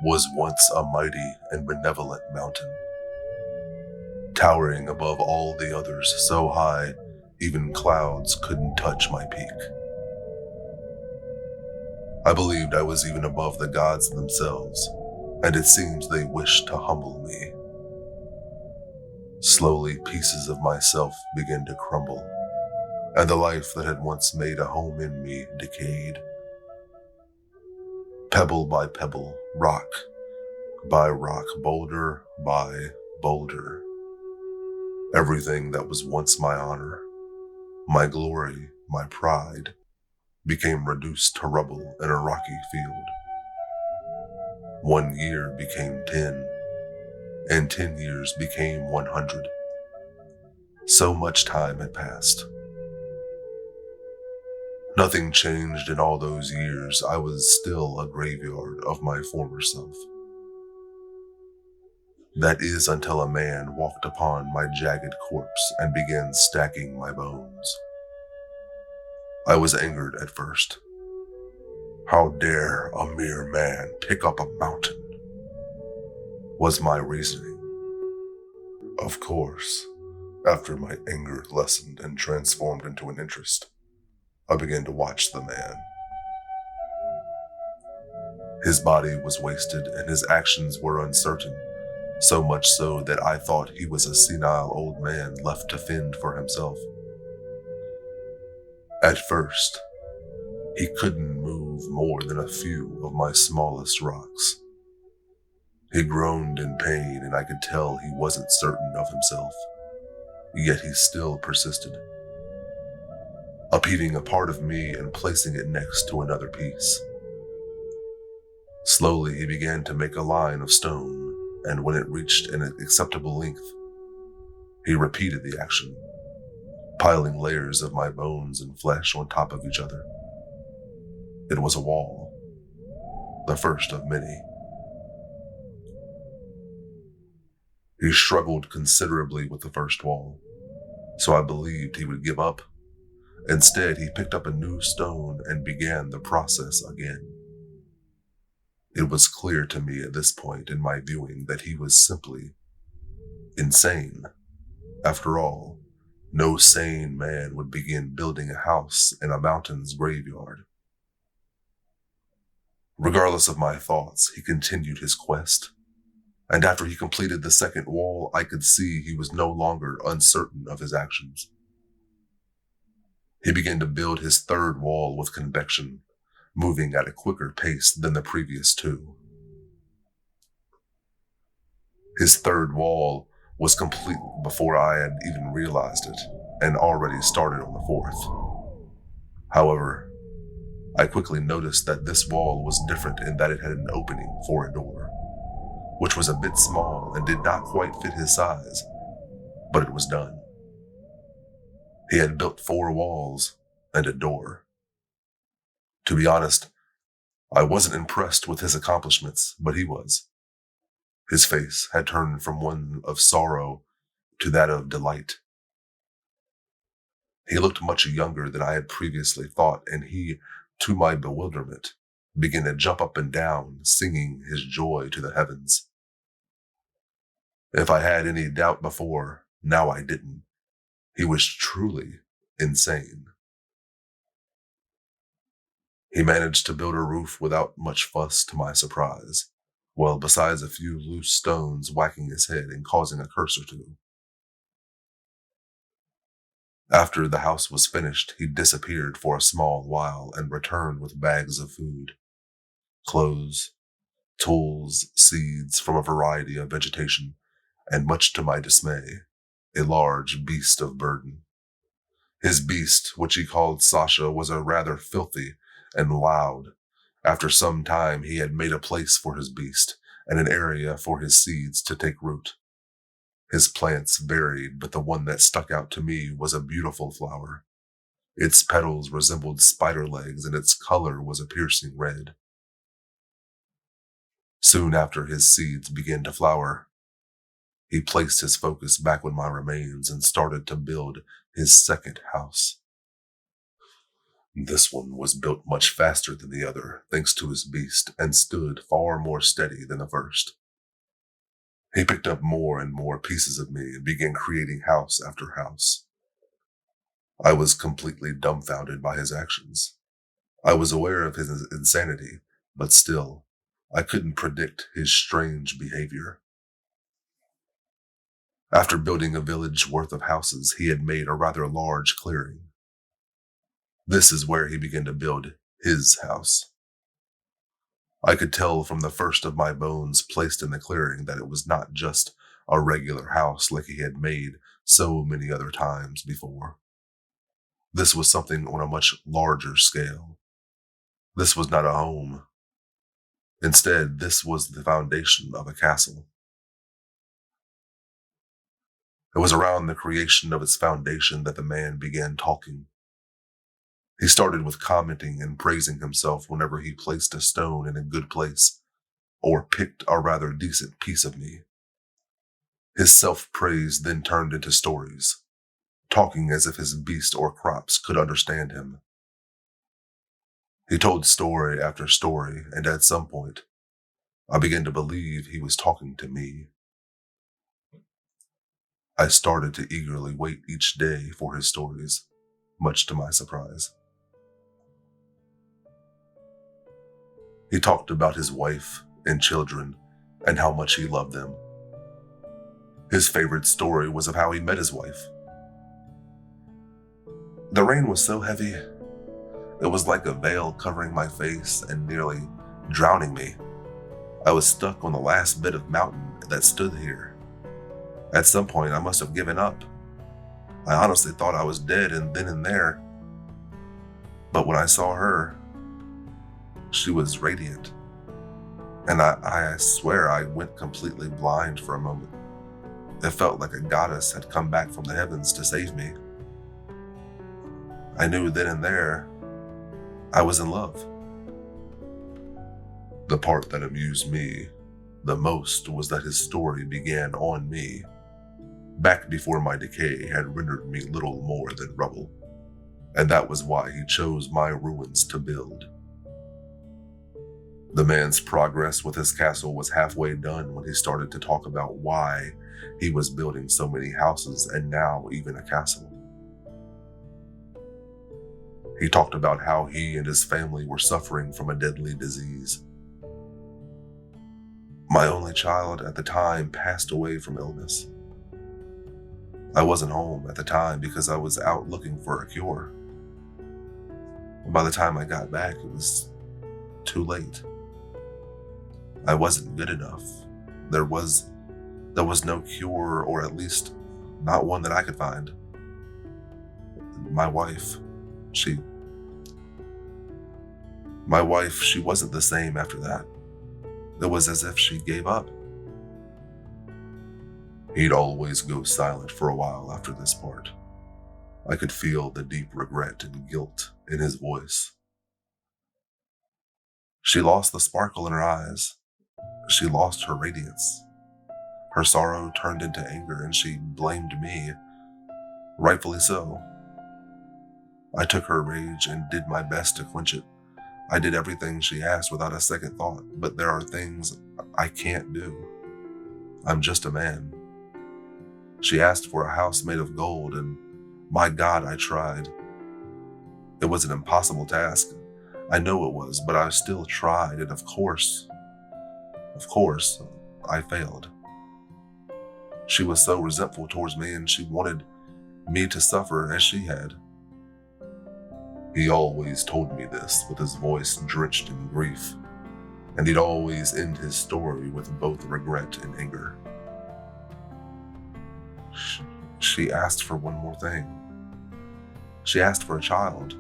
was once a mighty and benevolent mountain, towering above all the others so high even clouds couldn't touch my peak. I believed I was even above the gods themselves, and it seems they wished to humble me. Slowly, pieces of myself began to crumble, and the life that had once made a home in me decayed. Pebble by pebble, rock by rock, boulder by boulder, everything that was once my honor, my glory, my pride, became reduced to rubble in a rocky field. 1 year became 10, and 10 years became 100. So much time had passed. Nothing changed in all those years. I was still a graveyard of my former self. That is until a man walked upon my jagged corpse and began stacking my bones. I was angered at first. How dare a mere man pick up a mountain? Was my reasoning. Of course, after my anger lessened and transformed into an interest, I began to watch the man. His body was wasted and his actions were uncertain, so much so that I thought he was a senile old man left to fend for himself. At first, he couldn't move more than a few of my smallest rocks. He groaned in pain and I could tell he wasn't certain of himself, yet he still persisted, upheaving a part of me and placing it next to another piece. Slowly, he began to make a line of stone, and when it reached an acceptable length, he repeated the action, piling layers of my bones and flesh on top of each other. It was a wall, the first of many. He struggled considerably with the first wall, so I believed he would give up. Instead, he picked up a new stone and began the process again. It was clear to me at this point in my viewing that he was simply insane. After all, no sane man would begin building a house in a mountain's graveyard. Regardless of my thoughts, he continued his quest, and after he completed the second wall, I could see he was no longer uncertain of his actions. He began to build his third wall with conviction, moving at a quicker pace than the previous two. His third wall was complete before I had even realized it, and already started on the fourth. However, I quickly noticed that this wall was different in that it had an opening for a door, which was a bit small and did not quite fit his size, but it was done. He had built 4 walls and a door. To be honest, I wasn't impressed with his accomplishments, but he was. His face had turned from one of sorrow to that of delight. He looked much younger than I had previously thought, and he, to my bewilderment, began to jump up and down, singing his joy to the heavens. If I had any doubt before, now I didn't. He was truly insane. He managed to build a roof without much fuss to my surprise, well, besides a few loose stones whacking his head and causing a curse or two. After the house was finished, he disappeared for a small while and returned with bags of food, clothes, tools, seeds from a variety of vegetation, and much to my dismay, a large beast of burden. His beast, which he called Sasha, was a rather filthy and loud. After some time, he had made a place for his beast and an area for his seeds to take root. His plants varied, but the one that stuck out to me was a beautiful flower. Its petals resembled spider legs, and its color was a piercing red. Soon after his seeds began to flower, he placed his focus back on my remains and started to build his second house. This one was built much faster than the other, thanks to his beast, and stood far more steady than the first. He picked up more and more pieces of me and began creating house after house. I was completely dumbfounded by his actions. I was aware of his insanity, but still, I couldn't predict his strange behavior. After building a village worth of houses, he had made a rather large clearing. This is where he began to build his house. I could tell from the first of my bones placed in the clearing that it was not just a regular house like he had made so many other times before. This was something on a much larger scale. This was not a home. Instead, this was the foundation of a castle. It was around the creation of its foundation that the man began talking. He started with commenting and praising himself whenever he placed a stone in a good place or picked a rather decent piece of me. His self-praise then turned into stories, talking as if his beast or crops could understand him. He told story after story, and at some point, I began to believe he was talking to me. I started to eagerly wait each day for his stories, much to my surprise. He talked about his wife and children and how much he loved them. His favorite story was of how he met his wife. The rain was so heavy, it was like a veil covering my face and nearly drowning me. I was stuck on the last bit of mountain that stood here. At some point, I must have given up. I honestly thought I was dead and then and there. But when I saw her, she was radiant. And I swear I went completely blind for a moment. It felt like a goddess had come back from the heavens to save me. I knew then and there I was in love. The part that amused me the most was that his story began on me, back before my decay had rendered me little more than rubble, and that was why he chose my ruins to build. The man's progress with his castle was halfway done when he started to talk about why he was building so many houses and now even a castle. He talked about how he and his family were suffering from a deadly disease. My only child at the time passed away from illness. I wasn't home at the time because I was out looking for a cure. By the time I got back, it was too late. I wasn't good enough. There was no cure, or at least not one that I could find. My wife, she wasn't the same after that. It was as if she gave up. He'd always go silent for a while after this part. I could feel the deep regret and guilt in his voice. She lost the sparkle in her eyes. She lost her radiance. Her sorrow turned into anger, and she blamed me. Rightfully so. I took her rage and did my best to quench it. I did everything she asked without a second thought, but there are things I can't do. I'm just a man. She asked for a house made of gold, and my God, I tried. It was an impossible task. I know it was, but I still tried, and of course, I failed. She was so resentful towards me, and she wanted me to suffer as she had. He always told me this with his voice drenched in grief, and he'd always end his story with both regret and anger. She asked for one more thing. She asked for a child.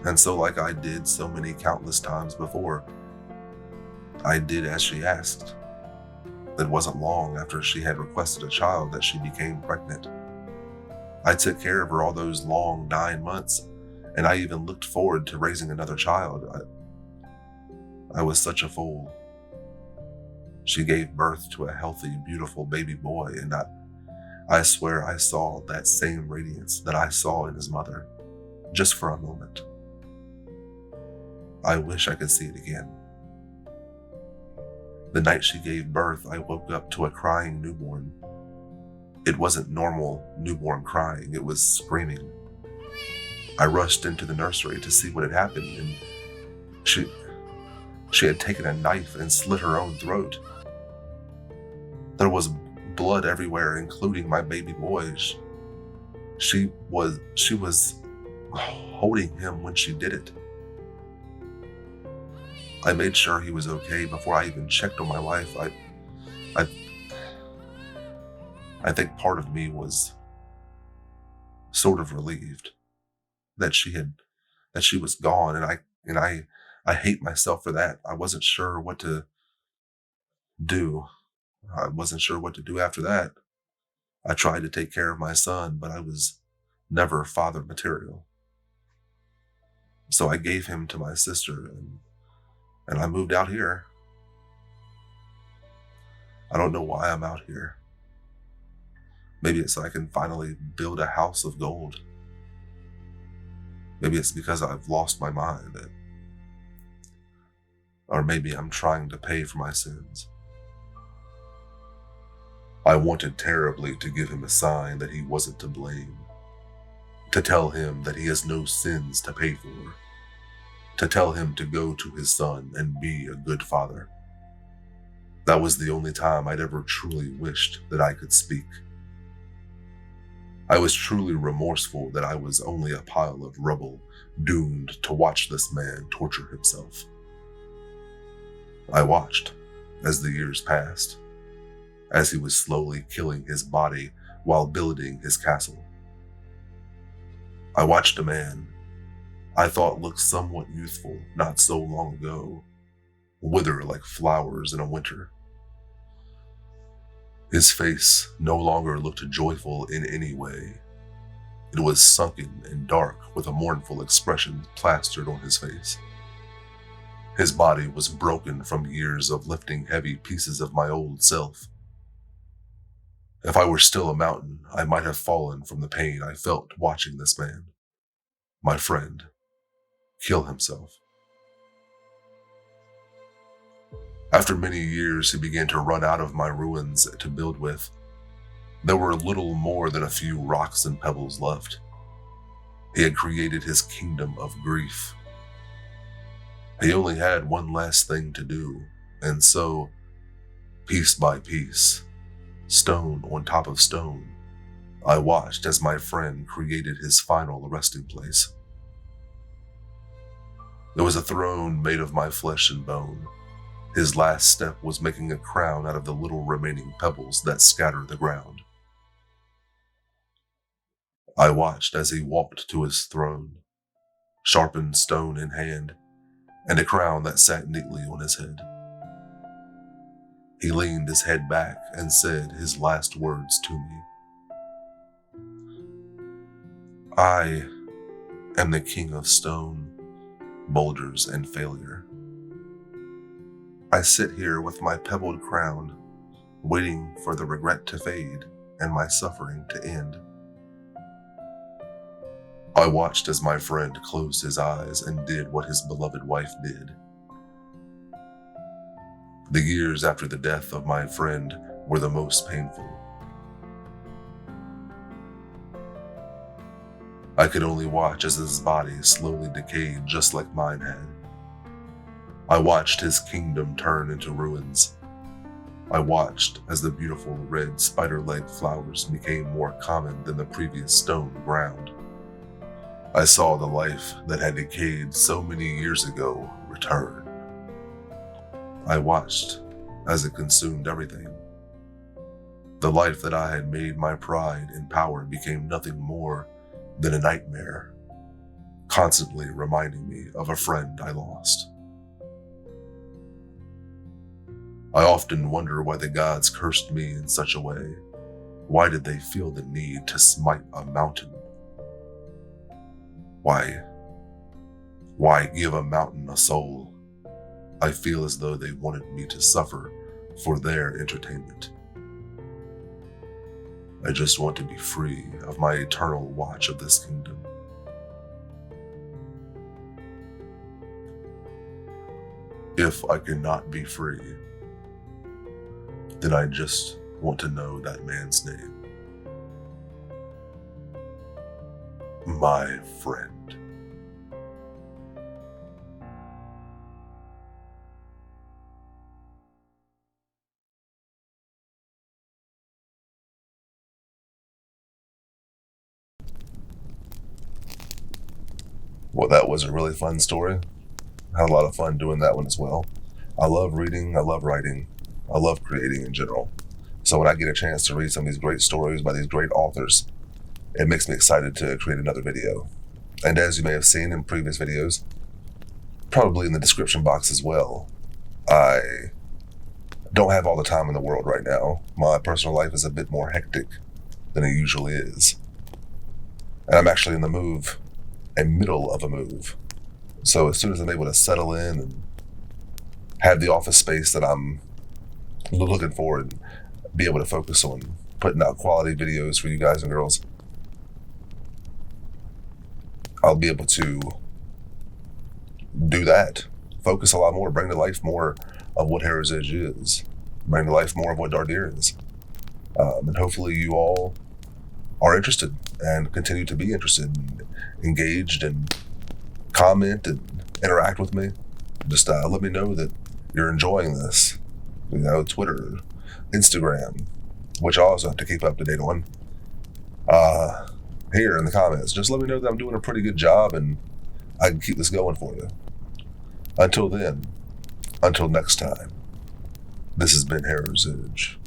And so, like I did so many countless times before, I did as she asked. It wasn't long after she had requested a child that she became pregnant. I took care of her all those long 9 months, and I even looked forward to raising another child. I was such a fool. She gave birth to a healthy, beautiful baby boy, and I swear I saw that same radiance that I saw in his mother, just for a moment. I wish I could see it again. The night she gave birth, I woke up to a crying newborn. It wasn't normal newborn crying, it was screaming. I rushed into the nursery to see what had happened, and she had taken a knife and slit her own throat. There was blood everywhere, including my baby boy. She was holding him when she did it. I made sure he was okay before I even checked on my wife. I think part of me was sort of relieved that she was gone, and I hate myself for that. I wasn't sure what to do. I wasn't sure what to do after that. I tried to take care of my son, but I was never father material. So I gave him to my sister, and I moved out here. I don't know why I'm out here. Maybe it's so I can finally build a house of gold. Maybe it's because I've lost my mind. Or maybe I'm trying to pay for my sins. I wanted terribly to give him a sign that he wasn't to blame, to tell him that he has no sins to pay for, to tell him to go to his son and be a good father. That was the only time I'd ever truly wished that I could speak. I was truly remorseful that I was only a pile of rubble, doomed to watch this man torture himself. I watched as the years passed, as he was slowly killing his body while building his castle. I watched a man I thought looked somewhat youthful not so long ago wither like flowers in a winter. His face no longer looked joyful in any way. It was sunken and dark with a mournful expression plastered on his face. His body was broken from years of lifting heavy pieces of my old self. If I were still a mountain, I might have fallen from the pain I felt watching this man, my friend, kill himself. After many years, he began to run out of my ruins to build with. There were little more than a few rocks and pebbles left. He had created his kingdom of grief. He only had one last thing to do, and so, piece by piece, stone on top of stone, I watched as my friend created his final resting place. There was a throne made of my flesh and bone. His last step was making a crown out of the little remaining pebbles that scatter the ground. I watched as he walked to his throne, sharpened stone in hand, and a crown that sat neatly on his head. He leaned his head back and said his last words to me. I am the king of stone, boulders, and failure. I sit here with my pebbled crown, waiting for the regret to fade and my suffering to end. I watched as my friend closed his eyes and did what his beloved wife did. The years after the death of my friend were the most painful. I could only watch as his body slowly decayed just like mine had. I watched his kingdom turn into ruins. I watched as the beautiful red spider-leg flowers became more common than the previous stone ground. I saw the life that had decayed so many years ago return. I watched as it consumed everything. The life that I had made my pride and power became nothing more than a nightmare, constantly reminding me of a friend I lost. I often wonder why the gods cursed me in such a way. Why did they feel the need to smite a mountain? Why give a mountain a soul? I feel as though they wanted me to suffer for their entertainment. I just want to be free of my eternal watch of this kingdom. If I cannot be free, then I just want to know that man's name. My friend. Well, that was a really fun story. I had a lot of fun doing that one as well. I love reading, I love writing, I love creating in general. So when I get a chance to read some of these great stories by these great authors, it makes me excited to create another video. And as you may have seen in previous videos, probably in the description box as well, I don't have all the time in the world right now. My personal life is a bit more hectic than it usually is. And I'm actually in the middle of a move. So as soon as I'm able to settle in and have the office space that I'm looking for and be able to focus on putting out quality videos for you guys and girls, I'll be able to do that. Focus a lot more, bring to life more of what Heritage is, bring to life more of what Daardhir is. And hopefully you all are interested and continue to be interested and engaged and comment and interact with me. Just let me know that you're enjoying this. Twitter, Instagram, which I also have to keep up to date on. Here in the comments, just let me know that I'm doing a pretty good job and I can keep this going for you. Until then, until next time, this has been Heritage.